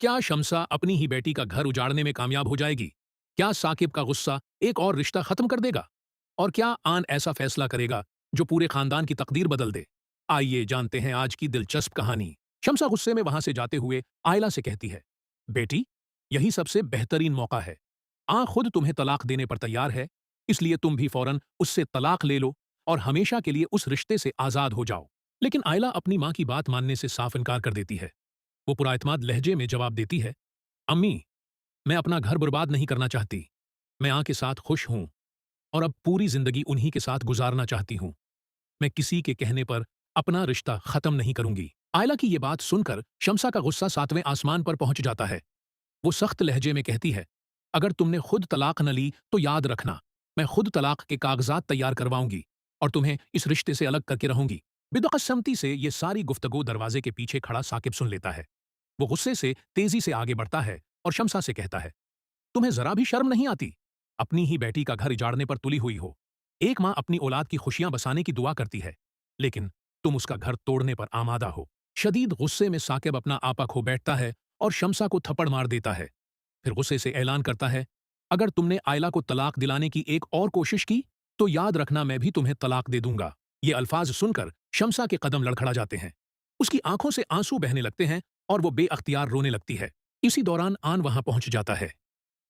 क्या शम्सा अपनी ही बेटी का घर उजाड़ने में कामयाब हो जाएगी? क्या साकिब का गुस्सा एक और रिश्ता खत्म कर देगा? और क्या आन ऐसा फैसला करेगा जो पूरे खानदान की तकदीर बदल दे? आइए जानते हैं आज की दिलचस्प कहानी। शम्सा गुस्से में वहां से जाते हुए आयला से कहती है, बेटी, यही सबसे बेहतरीन मौका है। खुद तुम्हें तलाक देने पर तैयार है, इसलिए तुम भी फौरन उससे तलाक ले लो और हमेशा के लिए उस रिश्ते से आजाद हो जाओ। लेकिन आयला अपनी मां की बात मानने से साफ इनकार कर देती है। वो पुराइत्माद लहजे में जवाब देती है, अम्मी, मैं अपना घर बर्बाद नहीं करना चाहती। मैं के साथ खुश हूं और अब पूरी जिंदगी उन्हीं के साथ गुजारना चाहती हूं। मैं किसी के कहने पर अपना रिश्ता खत्म नहीं करूंगी। आयला की ये बात सुनकर शम्सा का गुस्सा सातवें आसमान पर पहुंच जाता है। वो सख्त लहजे में कहती है, अगर तुमने खुद तलाक न ली तो याद रखना, मैं खुद तलाक के कागजात तैयार करवाऊंगी और तुम्हें इस रिश्ते से अलग करके रहूंगी। बिदकसमती से ये सारी गुफ्तगू दरवाजे के पीछे खड़ा साकिब सुन लेता है। वो गुस्से से तेजी से आगे बढ़ता है और शम्सा से कहता है, तुम्हें जरा भी शर्म नहीं आती? अपनी ही बेटी का घर उजाड़ने पर तुली हुई हो। एक मां अपनी औलाद की खुशियां बसाने की दुआ करती है, लेकिन तुम उसका घर तोड़ने पर आमादा हो। शदीद गुस्से में साकिब अपना आपा खो बैठता है और शम्सा को थप्पड़ मार देता है। फिर गुस्से से ऐलान करता है, अगर तुमने आयला को तलाक दिलाने की एक और कोशिश की तो याद रखना, मैं भी तुम्हें तलाक दे दूंगा। ये अल्फाज सुनकर शम्सा के कदम लड़खड़ा जाते हैं। उसकी आंखों से आंसू बहने लगते हैं और वो बेअख्तियार रोने लगती है। इसी दौरान आन वहां पहुंच जाता है।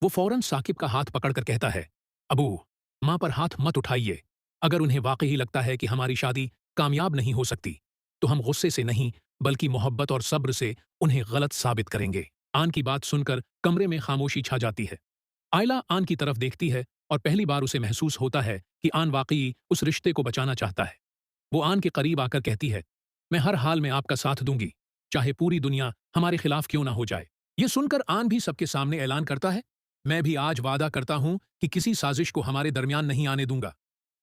वो फौरन साकिब का हाथ पकड़कर कहता है, अबू, मां पर हाथ मत उठाइए। अगर उन्हें वाकई लगता है कि हमारी शादी कामयाब नहीं हो सकती तो हम गुस्से से नहीं बल्कि मोहब्बत और सब्र से उन्हें गलत साबित करेंगे। आन की बात सुनकर कमरे में खामोशी छा जाती है। आयला आन की तरफ देखती है और पहली बार उसे महसूस होता है कि आन वाकई उस रिश्ते को बचाना चाहता है। वो आन के करीब आकर कहती है, मैं हर हाल में आपका साथ दूंगी, चाहे पूरी दुनिया हमारे खिलाफ क्यों ना हो जाए। ये सुनकर आन भी सबके सामने ऐलान करता है, मैं भी आज वादा करता हूं कि किसी साजिश को हमारे दरमियान नहीं आने दूंगा।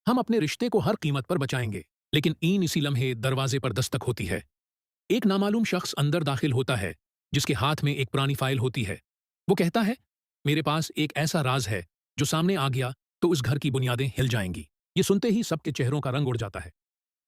हम अपने रिश्ते को हर कीमत पर बचाएंगे। लेकिन इसी लम्हे दरवाजे पर दस्तक होती है। एक नामालूम शख्स अंदर दाखिल होता है, जिसके हाथ में एक पुरानी फाइल होती है। वो कहता है, मेरे पास एक ऐसा राज है जो सामने आ गया तो उस घर की बुनियादें हिल जाएंगी। ये सुनते ही सबके चेहरों का रंग उड़ जाता है।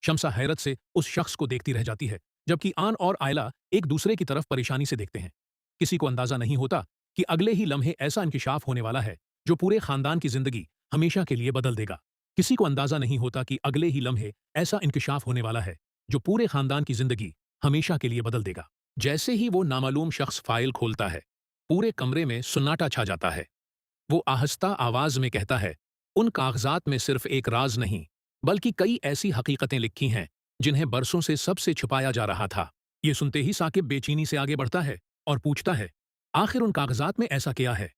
शम्सा हैरत से उस शख्स को देखती रह जाती है, जबकि आन और आयला एक दूसरे की तरफ परेशानी से देखते हैं। किसी को अंदाजा नहीं होता कि अगले ही लम्हे ऐसा इंकिशाफ होने वाला है जो पूरे खानदान की जिंदगी हमेशा के लिए बदल देगा। किसी को अंदाजा नहीं होता कि अगले ही लम्हे ऐसा इंकिशाफ होने वाला है जो पूरे खानदान की जिंदगी हमेशा के लिए बदल देगा। जैसे ही वो नामालूम शख्स फाइल खोलता है, पूरे कमरे में सन्नाटा छा जाता है। वो आहिस्ता आवाज में कहता है, उन कागजात में सिर्फ एक राज नहीं बल्कि कई ऐसी हकीकतें लिखी हैं जिन्हें बरसों से सबसे छुपाया जा रहा था। ये सुनते ही साकिब बेचैनी से आगे बढ़ता है और पूछता है, आखिर उन कागजात में ऐसा क्या है